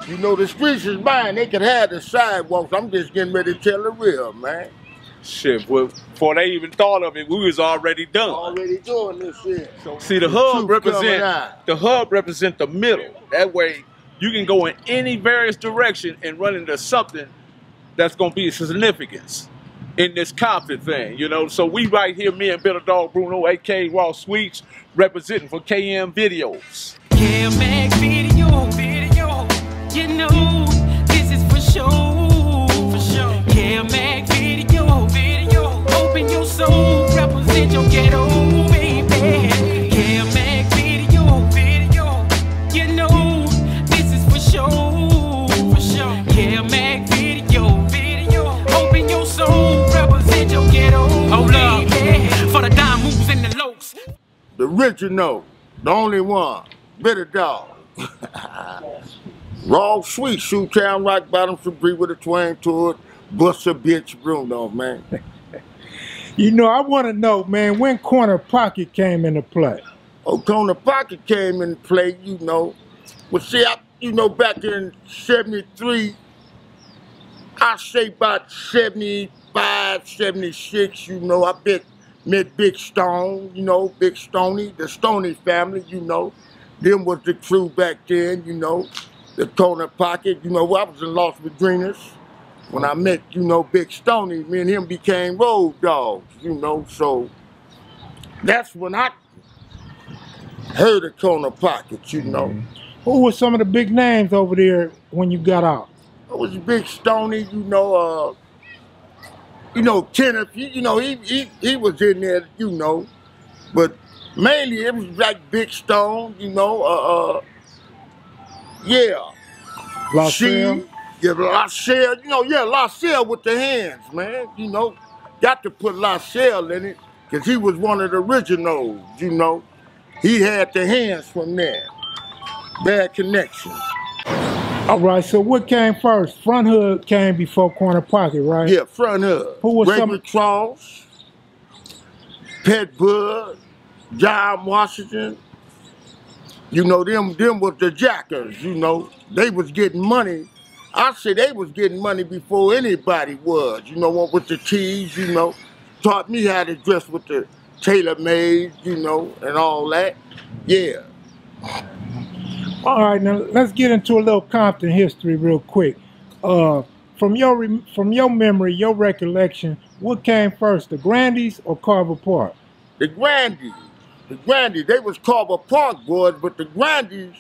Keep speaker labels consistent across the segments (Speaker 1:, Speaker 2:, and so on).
Speaker 1: You know, the streets is mine. They can have the sidewalks. I'm just getting ready to tell the real, man.
Speaker 2: Shit, well, before they even thought of it, we was already done.
Speaker 1: Already doing this shit.
Speaker 2: So, see, the hub represent the middle. That way, you can go in any various direction and run into something that's gonna be significance in this Compton thing, you know. So we right here, me and Bitter Dog Bruno, aka Raw Sweets, representing for KM
Speaker 3: KevMacvideos, you know, this is for sure. KevMacvideos, open your soul, represent your ghetto, baby. KevMacvideos, you know, this is for sure. KevMacvideos, open your soul, represent your ghetto, baby. For the dime moves and the lokes.
Speaker 1: The original, the only one, Bitter Dog. Raw Sweet, shoot town, rock bottom, Sabri with a twang to it, bust a bitch, Bruno, man.
Speaker 4: You know, I want to know, man, when Corner Pocket came into play.
Speaker 1: Oh, Corner Pocket came into play, you know. Well, see, you know, back in 73, I say about 75, 76, you know, I met Big Stone, you know, Big Stoney, the Stoney family, you know. Them was the crew back then, you know. The Corner Pocket, you know, I was in Las Vegas when I met, you know, Big Stoney. Me and him became road dogs, you know, so that's when I heard of Corner Pocket, you know.
Speaker 4: Who were some of the big names over there when you got out?
Speaker 1: It was Big Stoney, you know, Kenneth, you know, he was in there, you know, but mainly it was like Big Stone, you know, yeah.
Speaker 4: LaSalle?
Speaker 1: Yeah, LaSalle, you know, yeah, LaSalle with the hands, man, you know. Got to put LaSalle in it, because he was one of the originals, you know. He had the hands from there. Bad connection.
Speaker 4: All right, so what came first? Front Hood came before Corner Pocket, right?
Speaker 1: Yeah, Front Hood.
Speaker 4: Who was
Speaker 1: Gregory Cross, Pet Bud, John Washington. You know, them was the jackers, you know. They was getting money. I say they was getting money before anybody was. You know, what with the tees, you know. Taught me how to dress with the tailor-made, you know, and all that. Yeah.
Speaker 4: All right, now let's get into a little Compton history real quick. From your memory, your recollection, what came first, the Grandies or Carver Park?
Speaker 1: The Grandies. The Grandies, they was Carver Park boys, but the Grandies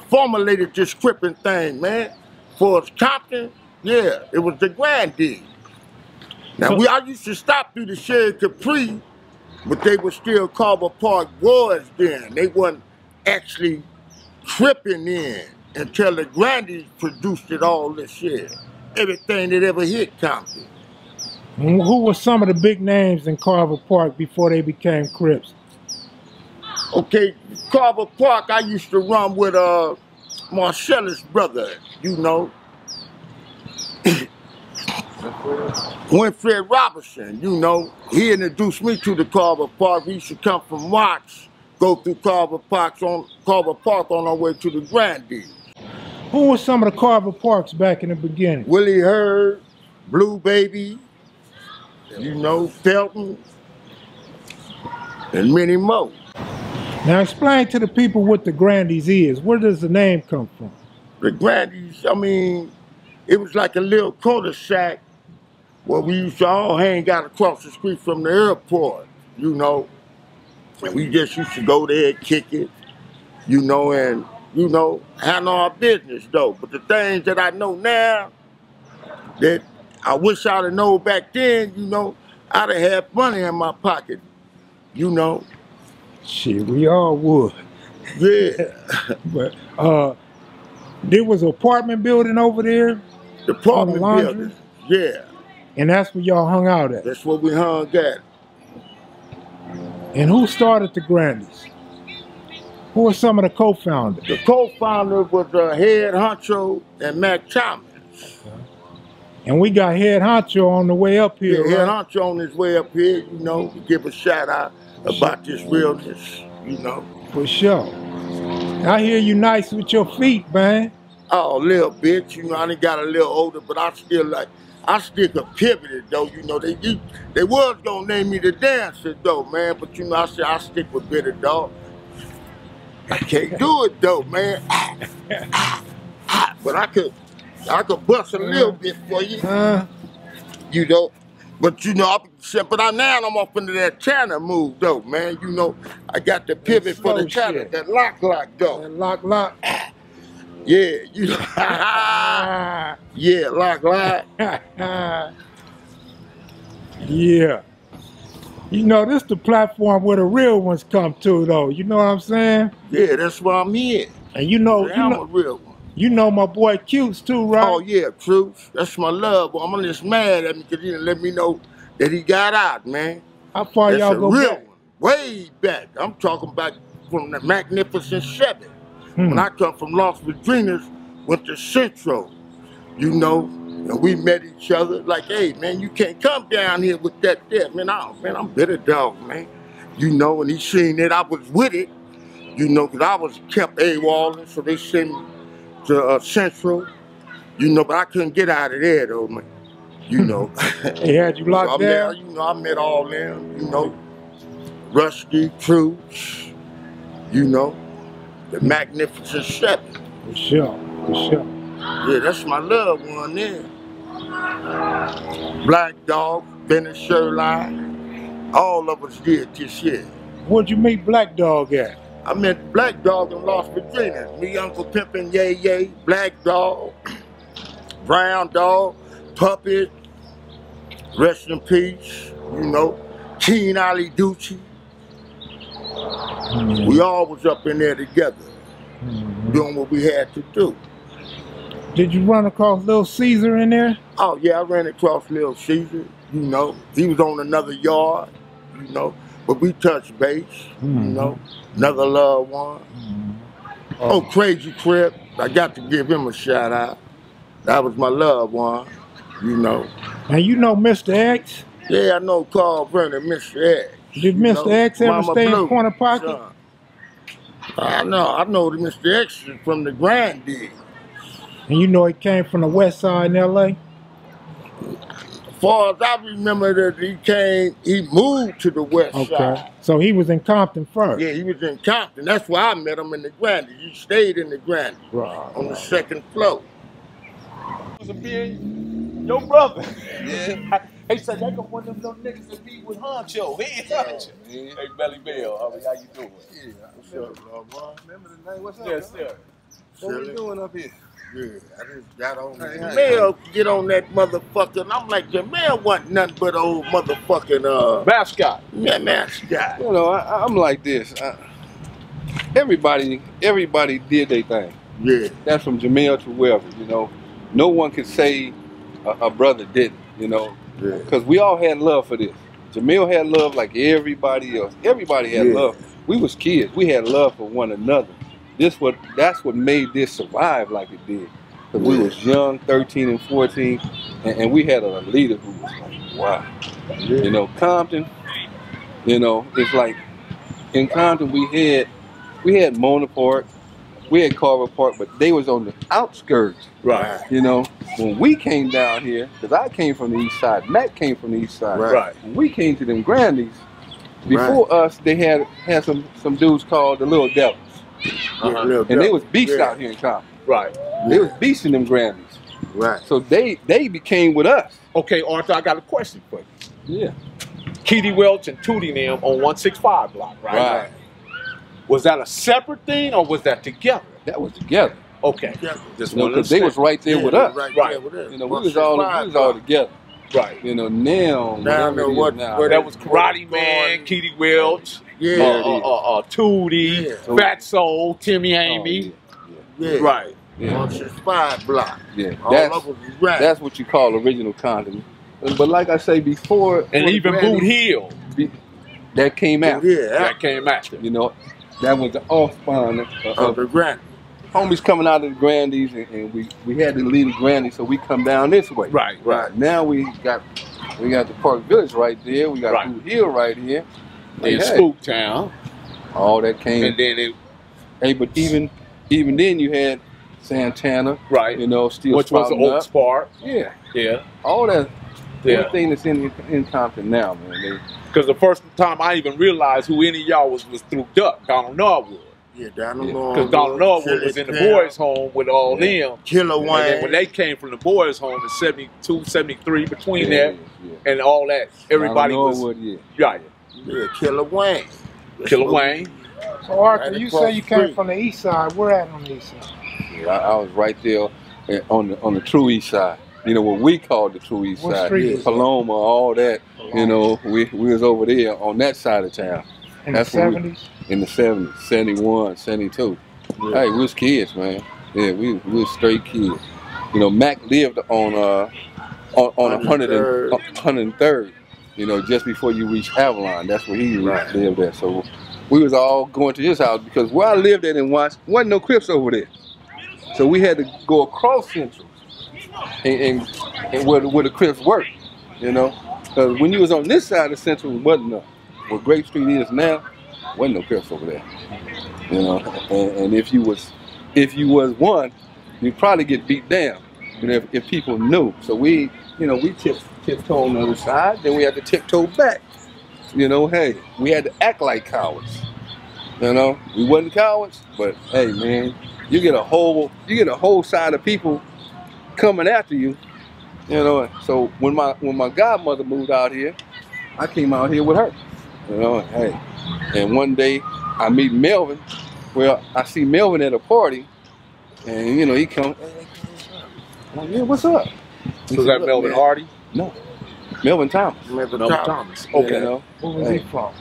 Speaker 1: formulated this crippin' thing, man. For us Compton, yeah, it was the Grandies. Now, I used to stop through the Sherry Capri, but they were still Carver Park boys then. They wasn't actually crippin' in until the Grandies produced it all this year. Everything that ever hit Compton.
Speaker 4: Who were some of the big names in Carver Park before they became Crips?
Speaker 1: Okay, Carver Park, I used to run with Marcellus' brother, you know. Winfred Robertson, you know. He introduced me to the Carver Park. We used to come from Watts, go through Carver Park on our way to the Grandies.
Speaker 4: Who were some of the Carver Parks back in the beginning?
Speaker 1: Willie Hurd, Blue Baby, you know, Felton, and many more.
Speaker 4: Now explain to the people what the Grandies is. Where does the name come from?
Speaker 1: The Grandies, I mean, it was like a little cul-de-sac where we used to all hang out across the street from the airport, you know. And we just used to go there and kick it, you know, and, you know, handle our business, though. But the things that I know now that I wish I'd have known back then, you know, I'd have had money in my pocket, you know.
Speaker 4: Shit, we all would.
Speaker 1: Yeah.
Speaker 4: But there was an apartment building over there?
Speaker 1: The apartment building, yeah.
Speaker 4: And that's where y'all hung out at?
Speaker 1: That's where we hung at.
Speaker 4: And who started the Grandies? Who were some of the co-founders?
Speaker 1: The co-founder was Head Houncho and Mac Thomas.
Speaker 4: Okay. And we got Head Houncho on the way up here,
Speaker 1: yeah,
Speaker 4: right?
Speaker 1: Head Houncho on his way up here, you know, to give a shout out about this realness, you know.
Speaker 4: For sure. I hear you nice with your feet, man.
Speaker 1: Oh, a little bit, you know, I done got a little older, but I still a pivoted though, you know. They was gonna name me the dancer though, man, but you know, I said I stick with bitter dog. I can't do it though, man. But I could bust a little bit for you, you know. But you know, now I'm off into that China move though, man. You know, I got the pivot for the China, that lock though.
Speaker 4: That lock.
Speaker 1: Yeah, you know. Yeah, lock.
Speaker 4: Yeah. You know, this the platform where the real ones come to, though. You know what I'm saying?
Speaker 1: Yeah, that's why I'm here.
Speaker 4: And you know,
Speaker 1: I'm a real one.
Speaker 4: You know my boy Cutes too, right?
Speaker 1: Oh yeah, Truth. That's my love. I'm just mad at me because he didn't let me know that he got out, man.
Speaker 4: How far y'all go
Speaker 1: real
Speaker 4: back?
Speaker 1: One. Way back. I'm talking about from the Magnificent Seven. When I come from Las Virginias, went to Central, you know, and we met each other like, hey, man, you can't come down here with that there. Man, I'm bitter dog, man. You know, and he seen that I was with it, you know, because I was kept AWOLing, so they sent me to Central, you know, but I couldn't get out of there, though, man. You know.
Speaker 4: They had you locked down?
Speaker 1: You know, I met all them, you know, Rusty, Truth, you know. The Magnificent Seven.
Speaker 4: For sure.
Speaker 1: Yeah, that's my loved one there. Black Dog, Benny Sherline, all of us did this year.
Speaker 4: Where'd you meet Black Dog at?
Speaker 1: I met Black Dog in Las Virginia. Me, Uncle Pimpin' Yay, Black Dog, Brown Dog, Puppet, rest in peace, you know, Keen Ali Ducci. We all was up in there together, doing what we had to do.
Speaker 4: Did you run across Little Caesar in there?
Speaker 1: Oh yeah, I ran across Little Caesar, you know. He was on another yard, you know, but we touched base, you know. Another loved one. Oh, Crazy Crip, I got to give him a shout out. That was my loved one, you know.
Speaker 4: Now you know Mr. X?
Speaker 1: Yeah, I know Carl Vernon, Mr. X.
Speaker 4: Did Mr. X ever stay in Corner Pocket?
Speaker 1: Son. I know the Mr. X from the Granddaddy.
Speaker 4: And you know he came from the West Side in L.A.?
Speaker 1: As far as I remember that he moved to the West Side.
Speaker 4: So he was in Compton first?
Speaker 1: Yeah, he was in Compton. That's where I met him in the Granddaddy. He stayed in the Granddaddy on the second floor.
Speaker 2: Your brother. Yeah. He said, that one of them little niggas that be with Houncho. Hey, Houncho. Hey, Belly Bell, how you doing?
Speaker 5: Yeah, what's up, bro? Remember the name? What's up?
Speaker 2: Yes, sir.
Speaker 5: What we doing up here?
Speaker 1: Yeah, I just got on Jamel get on that motherfucker, and I'm like, Jamel wasn't nothing but an old motherfucking
Speaker 2: mascot.
Speaker 1: Yeah, mascot.
Speaker 5: You know, I'm like this. Everybody did their thing.
Speaker 1: Yeah.
Speaker 5: That's from Jamel to wherever, you know. No one could say a brother didn't, you know.
Speaker 1: Yeah.
Speaker 5: Because we all had love for this. Jamel had love like everybody else. Everybody had love. We was kids. We had love for one another. That's what made this survive like it did. Because we was young, 13 and 14, and we had a leader who was like, wow. Yeah. You know, Compton, you know, it's like in Compton we had Mona Park, we had Carver Park, but they was on the outskirts.
Speaker 1: Right.
Speaker 5: You know, when we came down here, because I came from the east side, Matt came from the east side.
Speaker 1: Right.
Speaker 5: When we came to them Grandies, before us, they had some dudes called the Little Devils. And they was beasts out here in Compton.
Speaker 2: Right.
Speaker 5: They was beasts in them Grandies.
Speaker 1: Right.
Speaker 5: So they became with us.
Speaker 2: Okay, Arthur, I got a question for you.
Speaker 5: Yeah.
Speaker 2: Keedy Welch and Tootie them on 165 block, right?
Speaker 5: Right.
Speaker 2: Was that a separate thing or was that together?
Speaker 5: That was together.
Speaker 2: Okay.
Speaker 5: Just because they was right there with us.
Speaker 1: Right. With us.
Speaker 5: You know, we was all together.
Speaker 2: Right.
Speaker 5: You know, now
Speaker 2: that was Karate Man, Keedy Welch, Tootie, Fat Soul, Timmy Amy. Right.
Speaker 1: 165 block.
Speaker 5: Yeah. That's what you call original Compton. But like I say before,
Speaker 2: and even Boot Hill.
Speaker 5: That came out.
Speaker 1: Yeah.
Speaker 2: That came after.
Speaker 5: You know, that was the off-spawn
Speaker 1: of the Grandy.
Speaker 5: Homies coming out of the Grandies, and we had to leave the Grandies, so we come down this way.
Speaker 2: Right.
Speaker 5: Now we got the Park Village right there. We got Boot Hill right here.
Speaker 2: And Spook Town.
Speaker 5: All that came.
Speaker 2: And then
Speaker 5: but even then you had Santana.
Speaker 2: Right.
Speaker 5: You know, still
Speaker 2: which was the Oaks Park.
Speaker 5: Yeah.
Speaker 2: Yeah.
Speaker 5: All that.
Speaker 2: Yeah.
Speaker 5: Everything that's in Compton now, man.
Speaker 2: Because the first time I even realized who any of y'all was through Duck, Donald Norwood.
Speaker 1: Yeah, Donald Norwood.
Speaker 2: Because Donald Norwood was in the boys' home with all them.
Speaker 1: Killer Wayne.
Speaker 2: And then when they came from the boys' home in 72, 73, between that and all that, everybody was. Right.
Speaker 1: Yeah, Killer Wayne.
Speaker 2: Killer Wayne.
Speaker 4: So Arthur, you say you came from the east side. Where at on the east side?
Speaker 5: Yeah, I was right there on the true east side. You know what we called the true east
Speaker 4: What
Speaker 5: side.
Speaker 4: street?
Speaker 5: Paloma, all that. You know, we was over there on that side of town.
Speaker 4: In the 70s?
Speaker 5: In the 70s, 71, 72.
Speaker 1: Yeah.
Speaker 5: Hey, we was kids, man. Yeah, we was straight kids. You know, Mac lived on 103rd. You know, just before you reach Avalon, that's where he lived at. So we was all going to his house because where I lived at in Watts, wasn't no Crips over there. So we had to go across Central and where the Crips worked, you know. Because when you was on this side of Central, it wasn't no. Where Grape Street is now, wasn't no Crips over there, you know. And if you was one, you'd probably get beat down, you know, if people knew. So we, you know, we tiptoe on the other side, then we had to tiptoe back. You know, hey, we had to act like cowards. You know, we wasn't cowards, but hey, man, you get a whole side of people coming after you. You know, so when my godmother moved out here, I came out here with her. You know, hey, and one day I meet Melvin. Well, I see Melvin at a party, and you know he comes. Hey, yeah, what's up?
Speaker 2: Was that Melvin Hardy?
Speaker 5: No, Melvin Thomas.
Speaker 2: Melvin Thomas. Okay.
Speaker 5: You know?
Speaker 4: Where was he from?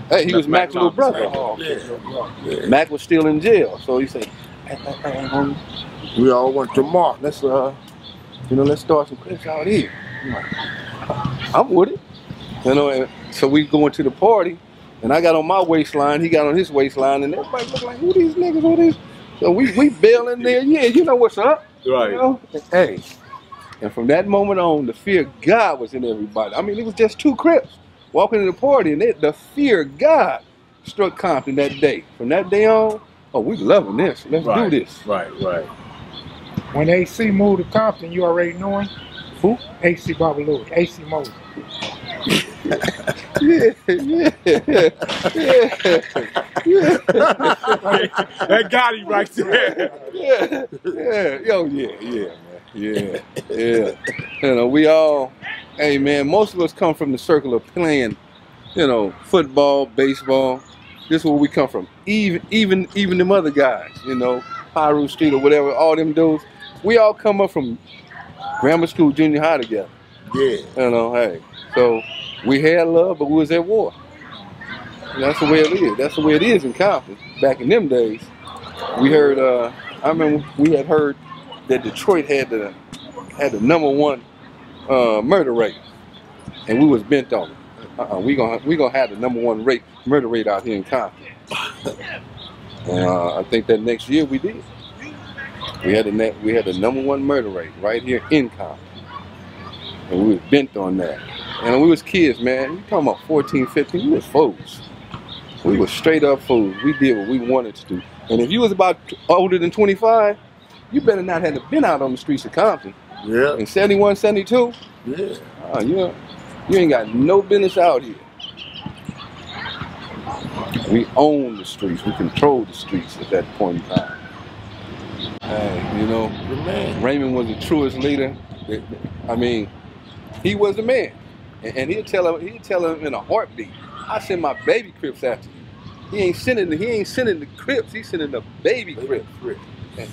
Speaker 5: Hey, he was Mac's little brother.
Speaker 4: Oh, okay.
Speaker 1: Yeah.
Speaker 5: Mac was still in jail, so he said, hey, homie,
Speaker 1: We all went to Mark.
Speaker 5: let's start some Crips out here. I'm with it. You know, and so we going to the party, and I got on my waistline, he got on his waistline, and everybody looked like, who these niggas, who these? So we bail in there, yeah, you know what's up.
Speaker 2: Right.
Speaker 5: You know? Hey. And from that moment on, the fear of God was in everybody. I mean, it was just two Crips walking in the party, and the fear of God struck Compton that day. From that day on, oh, we loving this. Let's do this.
Speaker 2: Right.
Speaker 4: When AC moved to Compton, you already knew him?
Speaker 5: Who?
Speaker 4: AC Babalu, AC Moses.
Speaker 5: Yeah.
Speaker 2: That got him right there.
Speaker 5: Yeah. Yo, yeah, man. Yeah. You know, we all, hey man, most of us come from the circle of playing, you know, football, baseball. This is where we come from. Even them other guys, you know, Pyro Street or whatever, all them dudes. We all come up from grammar school, junior high together.
Speaker 1: Yeah.
Speaker 5: You know, hey. So we had love, but we was at war. And that's the way it is. That's the way it is in Compton. Back in them days, we heard. I remember we had heard that Detroit had the #1 murder rate, and we was bent on it. We gonna have the #1 murder rate out here in Compton. And I think that next year we did. We had the #1 murder rate right here in Compton, and we was bent on that. And we was kids, man. You talking about 14, 15? We was fools. We was straight up fools. We did what we wanted to do. And if you was about older than 25, you better not have been out on the streets of Compton.
Speaker 1: Yeah.
Speaker 5: In 71, 72,
Speaker 1: Yeah.
Speaker 5: you ain't got no business out here. We own the streets. We control the streets at that point in time. You know, Raymond was the truest leader. I mean, he was the man. And he'll tell him in a heartbeat, I send my baby Crips after you. He ain't sending the Crips, he's sending the baby Crips.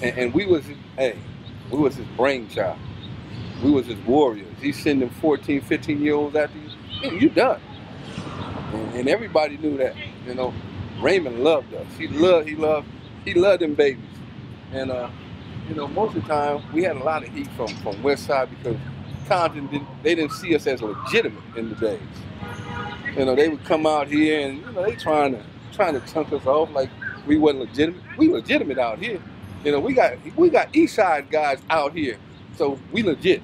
Speaker 5: And we was his brainchild. We was his warriors. He's sending 14, 15-year-olds after you. Man, you done. And everybody knew that. You know, Raymond loved us. He loved them babies. And you know, most of the time we had a lot of heat from West Side because Compton didn't see us as legitimate in the days. You know, they would come out here and you know they trying to chunk us off like we wasn't legitimate. We legitimate out here. You know, we got East Side guys out here, so we legit.